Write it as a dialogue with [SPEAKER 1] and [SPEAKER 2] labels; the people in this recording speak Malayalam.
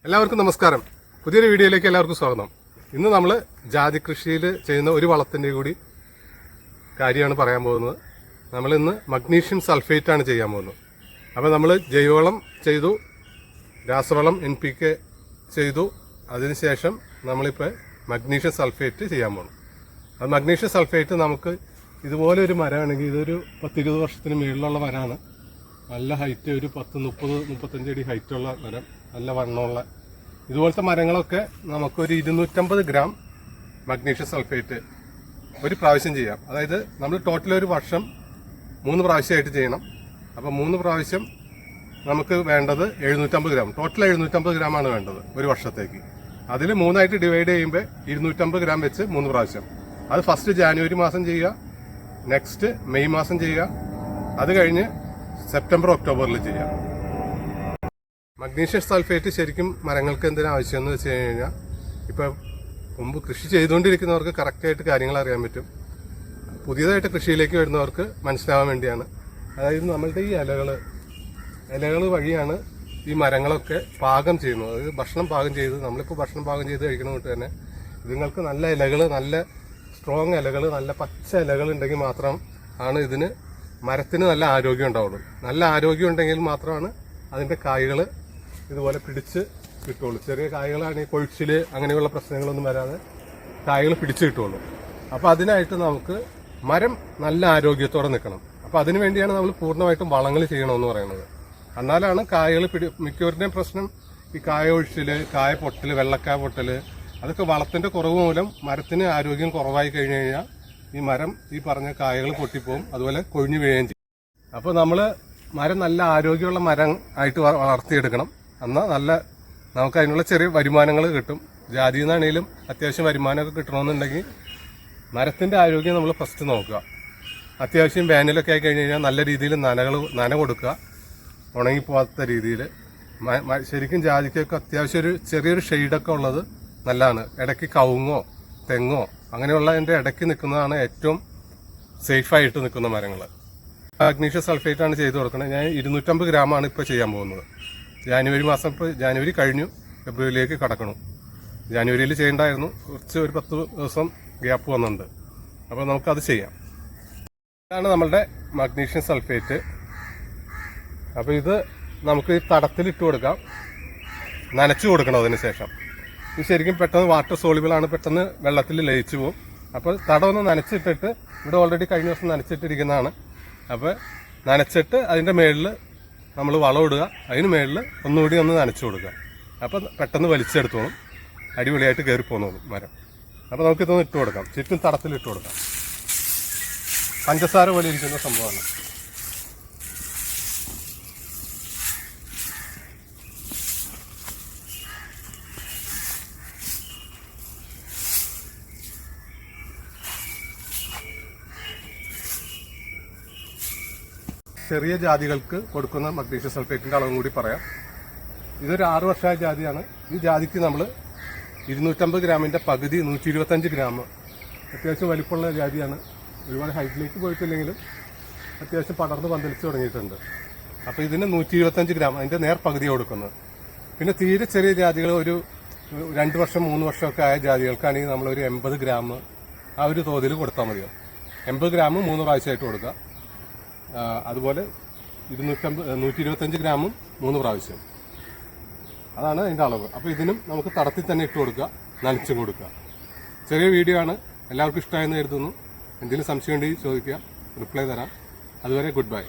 [SPEAKER 1] എല്ലാവർക്കും നമസ്കാരം. പുതിയൊരു വീഡിയോയിലേക്ക് എല്ലാവർക്കും സ്വാഗതം. ഇന്ന് നമ്മൾ ജാതി കൃഷിയിൽ ചെയ്യുന്ന ഒരു വളത്തിൻ്റെ കൂടി കാര്യമാണ് പറയാൻ പോകുന്നത്. നമ്മൾ ഇന്ന് മഗ്നീഷ്യം സൾഫേറ്റ് ആണ് ചെയ്യാൻ പോകുന്നത്. അപ്പോൾ നമ്മൾ ജൈവവളം ചെയ്തു, രാസവളം NPK ചെയ്തു, അതിനുശേഷം നമ്മളിപ്പോൾ മഗ്നീഷ്യം സൾഫേറ്റ് ചെയ്യാൻ പോകുന്നു. അത് മഗ്നീഷ്യം സൾഫേറ്റ് നമുക്ക് ഇതുപോലെ ഒരു മരമാണെങ്കിൽ ഇതൊരു 10-20 വർഷത്തിന് മുകളിലുള്ള മരമാണ്. നല്ല ഹൈറ്റ്, ഒരു 10-30-35 അടി ഹൈറ്റുള്ള മരം, നല്ല വണ്ണമുള്ള ഇതുപോലത്തെ മരങ്ങളൊക്കെ നമുക്കൊരു 250 ഗ്രാം മഗ്നീഷ്യം സൾഫേറ്റ് ഒരു പ്രാവശ്യം ചെയ്യാം. അതായത് നമ്മൾ ടോട്ടൽ ഒരു വർഷം 3 പ്രാവശ്യമായിട്ട് ചെയ്യണം. അപ്പോൾ 3 പ്രാവശ്യം നമുക്ക് വേണ്ടത് 750 ഗ്രാം, ടോട്ടൽ 750 ഗ്രാമാണ് വേണ്ടത് ഒരു വർഷത്തേക്ക്. അതിൽ 3ആയിട്ട് ഡിവൈഡ് ചെയ്യുമ്പോൾ 250 ഗ്രാം വെച്ച് 3 പ്രാവശ്യം. അത് ഫസ്റ്റ് ജാനുവരി മാസം ചെയ്യുക, നെക്സ്റ്റ് മെയ് മാസം ചെയ്യുക, അത് കഴിഞ്ഞ് സെപ്റ്റംബർ ഒക്ടോബറിൽ ചെയ്യാം. മഗ്നീഷ്യം സൾഫേറ്റ് ശരിക്കും മരങ്ങൾക്ക് എന്തിനാ ആവശ്യമെന്ന് വെച്ച് കഴിഞ്ഞാൽ, ഇപ്പം മുമ്പ് കൃഷി ചെയ്തുകൊണ്ടിരിക്കുന്നവർക്ക് കറക്റ്റായിട്ട് കാര്യങ്ങൾ അറിയാൻ പറ്റും. പുതിയതായിട്ട് കൃഷിയിലേക്ക് വരുന്നവർക്ക് മനസ്സിലാവാൻ വേണ്ടിയാണ്. അതായത് നമ്മളുടെ ഈ ഇലകൾ വഴിയാണ് ഈ മരങ്ങളൊക്കെ പാകം ചെയ്യുന്നത്. അതായത് ഭക്ഷണം പാകം ചെയ്ത്, നമ്മളിപ്പോൾ ഭക്ഷണം പാകം ചെയ്ത് കഴിക്കുന്നതുകൊണ്ട് തന്നെ ഇതുങ്ങൾക്ക് നല്ല ഇലകൾ, നല്ല സ്ട്രോങ് ഇലകൾ, നല്ല പച്ച ഇലകൾ ഉണ്ടെങ്കിൽ മാത്രം ആണ് ഇതിന് മരത്തിന് നല്ല ആരോഗ്യം ഉണ്ടാവുള്ളൂ. നല്ല ആരോഗ്യം ഉണ്ടെങ്കിൽ മാത്രമാണ് അതിൻ്റെ കായ്കൾ ഇതുപോലെ പിടിച്ച് കിട്ടുള്ളൂ. ചെറിയ കായ്കളാണെങ്കിൽ കൊഴിച്ചിൽ അങ്ങനെയുള്ള പ്രശ്നങ്ങളൊന്നും വരാതെ കായ്കൾ പിടിച്ച് കിട്ടുള്ളൂ. അപ്പോൾ അതിനായിട്ട് നമുക്ക് മരം നല്ല ആരോഗ്യത്തോടെ നിൽക്കണം. അപ്പോൾ അതിനു വേണ്ടിയാണ് നമ്മൾ പൂർണ്ണമായിട്ടും വളങ്ങൾ ചെയ്യണമെന്ന് പറയുന്നത്. എന്നാലാണ് കായകൾ മിക്കവരുടെയും പ്രശ്നം ഈ കായ ഒഴിച്ചിൽ, കായ പൊട്ടൽ, വെള്ളക്കായ പൊട്ടൽ, അതൊക്കെ വളത്തിന്റെ കുറവ് മൂലം മരത്തിന് ആരോഗ്യം കുറവായി കഴിഞ്ഞു കഴിഞ്ഞാൽ ഈ മരം ഈ പറഞ്ഞ കായകൾ പൊട്ടിപ്പോവും, അതുപോലെ കൊഴിഞ്ഞു വീഴുകയും ചെയ്യും. അപ്പോൾ നമ്മൾ മരം നല്ല ആരോഗ്യമുള്ള മരം ആയിട്ട് വളർത്തിയെടുക്കണം. എന്നാൽ നമുക്ക് അതിനുള്ള ചെറിയ വരുമാനങ്ങൾ കിട്ടും. ജാതിയിൽ നിന്നാണെങ്കിലും അത്യാവശ്യം വരുമാനമൊക്കെ കിട്ടണമെന്നുണ്ടെങ്കിൽ മരത്തിന്റെ ആരോഗ്യം നമ്മൾ ഫസ്റ്റ് നോക്കുക. അത്യാവശ്യം വേനലൊക്കെ ആയി കഴിഞ്ഞ് കഴിഞ്ഞാൽ നല്ല രീതിയിൽ നന കൊടുക്കുക, ഉണങ്ങിപ്പോകാത്ത രീതിയിൽ. ശരിക്കും ജാതിക്കൊക്കെ അത്യാവശ്യം ഒരു ചെറിയൊരു ഷെയ്ഡൊക്കെ ഉള്ളത് നല്ലതാണ്. ഇടയ്ക്ക് കവുങ്ങോ തെങ്ങോ അങ്ങനെയുള്ളതിൻ്റെ ഇടയ്ക്ക് നിൽക്കുന്നതാണ് ഏറ്റവും സേഫായിട്ട് നിൽക്കുന്ന മരങ്ങൾ. മഗ്നീഷ്യം സൾഫേറ്റ് ആണ് ചെയ്ത് കൊടുക്കുന്നത്. ഞാൻ 250 ഗ്രാമാണ് ഇപ്പോൾ ചെയ്യാൻ പോകുന്നത്. ജാനുവരി മാസം, ഇപ്പോൾ ജാനുവരി കഴിഞ്ഞു, ഫെബ്രുവരിയിലേക്ക് കടക്കണം. ജാനുവരിയിൽ ചെയ്യേണ്ടായിരുന്നു, കുറച്ച് ഒരു 10 ദിവസം ഗ്യാപ്പ് വന്നിട്ടുണ്ട്. അപ്പോൾ നമുക്കത് ചെയ്യാം. ഇതാണ് നമ്മളുടെ മഗ്നീഷ്യം സൾഫേറ്റ്. അപ്പോൾ ഇത് നമുക്ക് ഈ തടത്തിലിട്ട് കൊടുക്കാം, നനച്ചു കൊടുക്കണം. അതിന് ശേഷം ഇത് ശരിക്കും പെട്ടെന്ന് വാട്ടർ സോളിബിളാണ്, പെട്ടെന്ന് വെള്ളത്തിൽ ലയിച്ചു പോകും. അപ്പോൾ തടമൊന്ന് നനച്ചിട്ടിട്ട്, ഇവിടെ ഓൾറെഡി കഴിഞ്ഞ ദിവസം നനച്ചിട്ടിരിക്കുന്നതാണ്. അപ്പോൾ നനച്ചിട്ട് അതിൻ്റെ മേളിൽ നമ്മൾ വളം ഇടുക, അതിന് മേളിൽ ഒന്നുകൂടി ഒന്ന് നനച്ചു കൊടുക്കുക. അപ്പോൾ പെട്ടെന്ന് വലിച്ചെടുത്തോളും, അടിപൊളിയായിട്ട് കയറി പോന്നോളും മരം. അപ്പോൾ നമുക്കിതൊന്ന് ഇട്ട് കൊടുക്കാം, ചുറ്റും തടത്തിലിട്ട് കൊടുക്കാം. പഞ്ചസാര പോലെ ഇരിക്കുന്ന സംഭവമാണ്. ചെറിയ ജാതികൾക്ക് കൊടുക്കുന്ന മഗ്നീഷ്യം സൾഫേറ്റിന്റെ അളവും കൂടി പറയാം. ഇതൊരു 6 വർഷമായ ജാതിയാണ്. ഈ ജാതിക്ക് നമ്മൾ 250 ഗ്രാമിന്റെ പകുതി 125 ഗ്രാം, അത്യാവശ്യം വലിപ്പമുള്ള ജാതിയാണ്. ഒരുപാട് ഹൈറ്റിലേക്ക് പോയിട്ടില്ലെങ്കിലും അത്യാവശ്യം പടർന്ന് പന്തലിച്ച് തുടങ്ങിയിട്ടുണ്ട്. അപ്പോൾ ഇതിന് 125 ഗ്രാം, അതിന്റെ നേർ പകുതി കൊടുക്കുന്നത്. പിന്നെ തീരെ ചെറിയ ജാതികൾ, ഒരു 2 വർഷം 3 വർഷമൊക്കെ ആയ ജാതികൾക്കാണെങ്കിൽ നമ്മളൊരു 80 ഗ്രാം ആ ഒരു തോതിൽ കൊടുത്താൽ മതിയോ. 80 ഗ്രാം 3 പ്രാവശ്യമായിട്ട് കൊടുക്കുക. അതുപോലെ 125 ഗ്രാമും 3 പ്രാവശ്യം, അതാണ് അതിൻ്റെ അളവ്. അപ്പോൾ ഇതിനും നമുക്ക് തടത്തിൽ തന്നെ ഇട്ട് കൊടുക്കുക, നനച്ചും കൊടുക്കുക. ചെറിയ വീഡിയോ ആണ്, എല്ലാവർക്കും ഇഷ്ടമായെന്ന് കരുതുന്നു. എന്തെങ്കിലും സംശയം ഉണ്ടെങ്കിൽ ചോദിക്കുക, റിപ്ലൈ തരാം. അതുവരെ ഗുഡ് ബൈ.